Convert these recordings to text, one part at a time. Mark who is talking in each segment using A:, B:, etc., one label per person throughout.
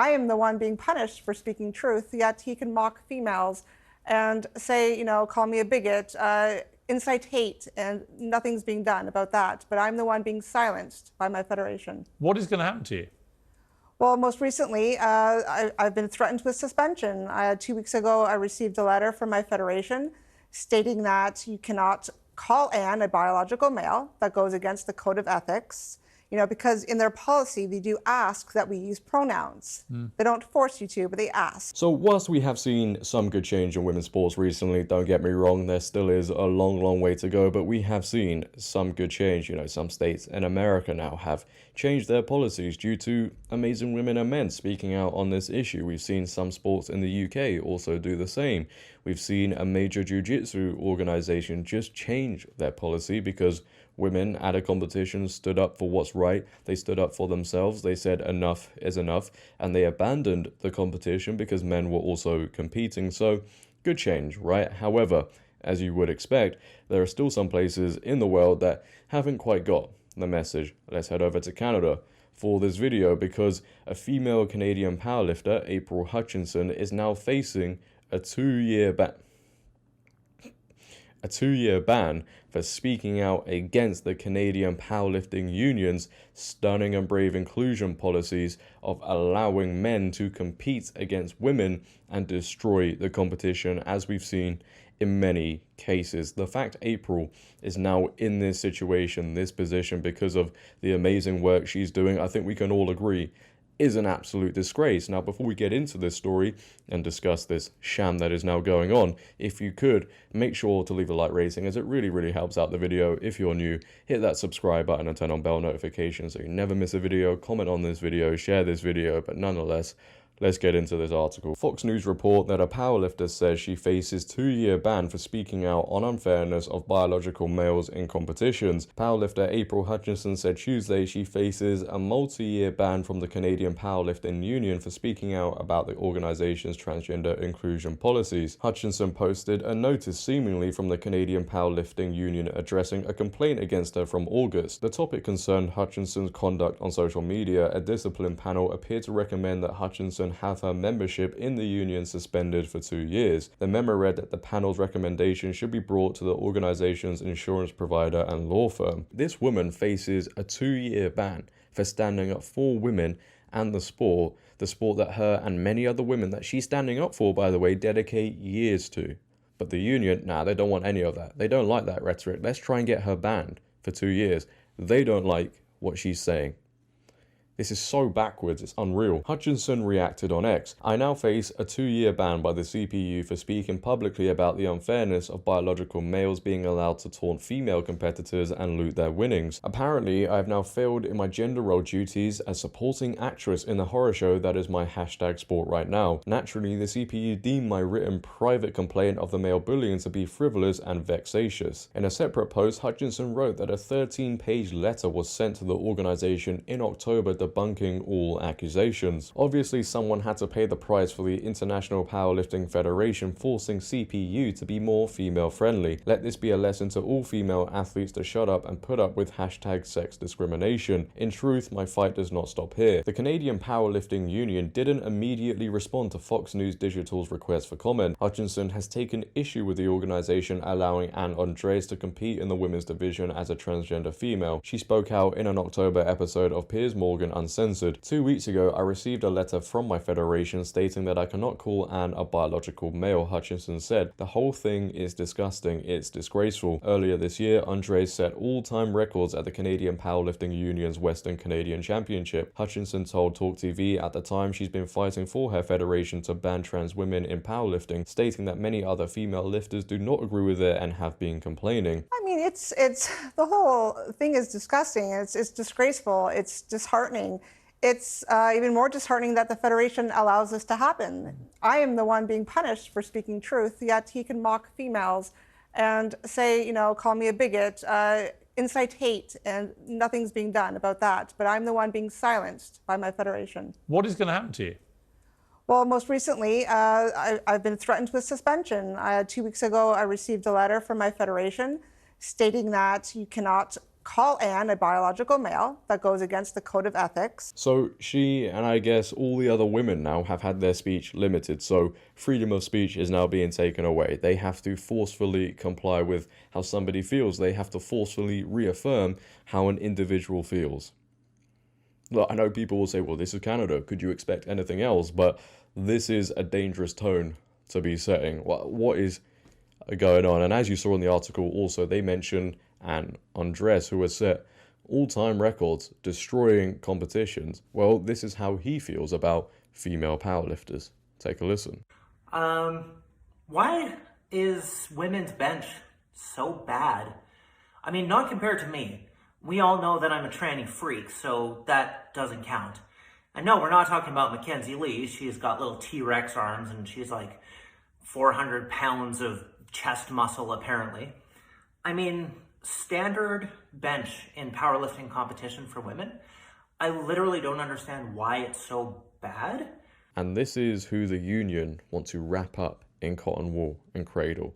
A: I am the one being punished for speaking truth, yet he can mock females and say, call me a bigot, incite hate, and nothing's being done about that. But I'm the one being silenced by my federation.
B: What is going to happen to you?
A: Well, most recently, I've been threatened with suspension. 2 weeks ago, I received a letter from my federation stating that you cannot call Anne a biological male. That goes against the code of ethics. Because in their policy, they do ask that we use pronouns. They don't force you to, but they ask.
C: So whilst we have seen some good change in women's sports recently, don't get me wrong, there still is a long way to go, but we have seen some good change. Some states in America now have changed their policies due to amazing women and men speaking out on this issue. We've seen some sports in the UK also do the same. We've seen a major jiu-jitsu organization just change their policy because women at a competition stood up for what's right. They stood up for themselves. They said enough is enough, and they abandoned the competition because men were also competing. So good change, right? However, as you would expect, there are still some places in the world that haven't quite got the message. Let's head over to Canada for this video because a female Canadian powerlifter, April Hutchinson, is now facing a two-year ban for speaking out against the Canadian powerlifting union's stunning and brave inclusion policies of allowing men to compete against women and destroy the competition, as we've seen in many cases. The fact April is now in this situation, this position, because of the amazing work she's doing, I think we can all agree is an absolute disgrace. Now, before we get into this story and discuss this sham that is now going on, if you could, make sure to leave a like rating as it really helps out the video. If you're new, hit that subscribe button and turn on bell notifications so you never miss a video. Comment on this video, share this video, but nonetheless, let's get into this article. Fox News report that a powerlifter says she faces 2-year ban for speaking out on unfairness of biological males in competitions. Powerlifter April Hutchinson said Tuesday she faces a multi-year ban from the Canadian Powerlifting Union for speaking out about the organization's transgender inclusion policies. Hutchinson posted a notice seemingly from the Canadian Powerlifting Union addressing a complaint against her from August. The topic concerned Hutchinson's conduct on social media. A discipline panel appeared to recommend that Hutchinson have her membership in the union suspended for 2 years. The memo read that the panel's recommendation should be brought to the organization's insurance provider and law firm. This woman faces a 2-year ban for standing up for women and the sport that her and many other women that she's standing up for, by the way, dedicate years to. But the union, they don't want any of that. They don't like that rhetoric. Let's try and get her banned for 2 years. They don't like what she's saying. This is so backwards, it's unreal. Hutchinson reacted on X. I now face a 2-year ban by the CPU for speaking publicly about the unfairness of biological males being allowed to taunt female competitors and loot their winnings. Apparently, I have now failed in my gender role duties as supporting actress in the horror show that is my #sport right now. Naturally, the CPU deemed my written private complaint of the male bullying to be frivolous and vexatious. In a separate post, Hutchinson wrote that a 13-page letter was sent to the organization in October debunking all accusations. Obviously, someone had to pay the price for the International Powerlifting Federation forcing CPU to be more female-friendly. Let this be a lesson to all female athletes to shut up and put up with #sex discrimination. In truth, my fight does not stop here. The Canadian Powerlifting Union didn't immediately respond to Fox News Digital's request for comment. Hutchinson has taken issue with the organization allowing Anne Andres to compete in the women's division as a transgender female. She spoke out in an October episode of Piers Morgan Uncensored. 2 weeks ago, I received a letter from my federation stating that I cannot call Anne a biological male, Hutchinson said. The whole thing is disgusting. It's disgraceful. Earlier this year, Andres set all-time records at the Canadian Powerlifting Union's Western Canadian Championship. Hutchinson told Talk TV at the time she's been fighting for her federation to ban trans women in powerlifting, stating that many other female lifters do not agree with it and have been complaining.
A: I mean, it's the whole thing is disgusting. It's disgraceful. It's disheartening. It's even more disheartening that the Federation allows this to happen. I am the one being punished for speaking truth, yet he can mock females and say, call me a bigot, incite hate, and nothing's being done about that. But I'm the one being silenced by my Federation.
B: What is going to happen to you?
A: Well, most recently, I've been threatened with suspension. 2 weeks ago, I received a letter from my Federation stating that you cannot call Anne a biological male. That goes against the code of ethics.
C: So she, and I guess all the other women now, have had their speech limited, so freedom of speech is now being taken away. They have to forcefully comply with how somebody feels. They have to forcefully reaffirm how an individual feels. Look, I know people will say, well, this is Canada, could you expect anything else? But this is a dangerous tone to be setting. What is going on? And as you saw in the article also, they mentioned Anne Andres, who has set all-time records destroying competitions. Well, this is how he feels about female powerlifters. Take a listen.
D: Why is women's bench so bad? I mean, not compared to me. We all know that I'm a tranny freak, so that doesn't count. And no, we're not talking about Mackenzie Lee. She's got little T-Rex arms and she's like 400 pounds of chest muscle, apparently. I mean, standard bench in powerlifting competition for women, I literally don't understand why it's so bad.
C: And this is who the union want to wrap up in cotton wool and cradle.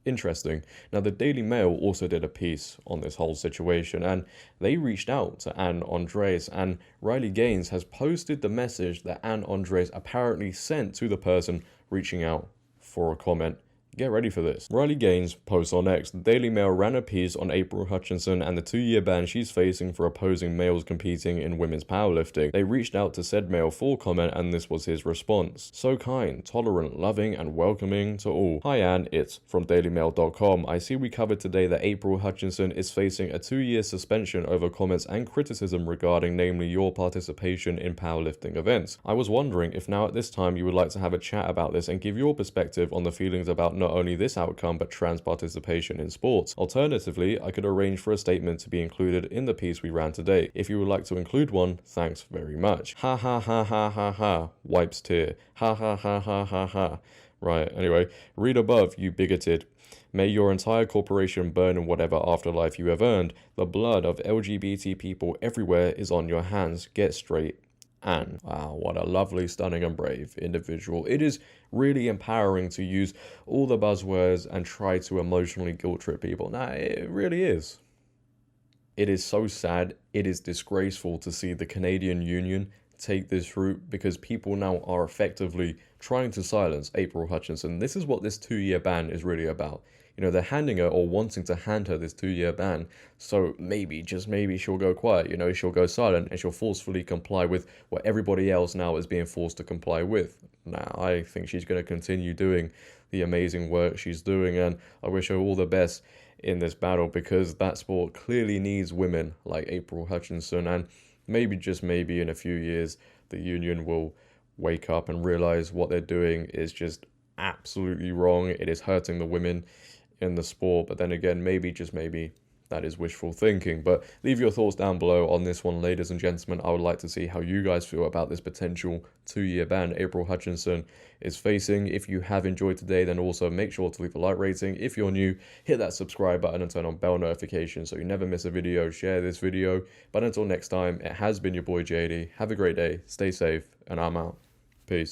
C: Interesting. Now, the Daily Mail also did a piece on this whole situation, and they reached out to Anne Andres, and Riley Gaines has posted the message that Anne Andres apparently sent to the person reaching out for a comment. Get ready for this. Riley Gaines posts on X, the Daily Mail ran a piece on April Hutchinson and the 2-year ban she's facing for opposing males competing in women's powerlifting. They reached out to said male for comment and this was his response. So kind, tolerant, loving and welcoming to all. Hi Anne, it's from dailymail.com. I see we covered today that April Hutchinson is facing a 2-year suspension over comments and criticism regarding namely your participation in powerlifting events. I was wondering if now at this time you would like to have a chat about this and give your perspective on the feelings about not only this outcome but trans participation in sports. Alternatively, I could arrange for a statement to be included in the piece we ran today. If you would like to include one, thanks very much. Ha ha ha ha ha ha. Wipes tear. Ha ha ha ha ha ha. Right, anyway, read above, you bigoted. May your entire corporation burn in whatever afterlife you have earned. The blood of LGBT people everywhere is on your hands. Get straight. Anne. Wow, what a lovely, stunning and brave individual. It is really empowering to use all the buzzwords and try to emotionally guilt trip people. Nah, it really is. It is so sad, it is disgraceful to see the Canadian Union take this route because people now are effectively trying to silence April Hutchinson. This is what this 2-year ban is really about. You know, they're handing her or wanting to hand her this 2-year ban. So maybe, just maybe she'll go quiet, you know, she'll go silent and she'll forcefully comply with what everybody else now is being forced to comply with. Now, I think she's going to continue doing the amazing work she's doing and I wish her all the best in this battle because that sport clearly needs women like April Hutchinson and maybe, just maybe in a few years, the union will wake up and realize what they're doing is just absolutely wrong. It is hurting the women in the sport, but then again, maybe, just maybe, that is wishful thinking. But leave your thoughts down below on this one, ladies and gentlemen. I would like to see how you guys feel about this potential 2-year ban April Hutchinson is facing. If you have enjoyed today, then also make sure to leave a like rating. If you're new, hit that subscribe button and turn on bell notifications so you never miss a video. Share this video. But until next time, it has been your boy JD. Have a great day, stay safe, and I'm out.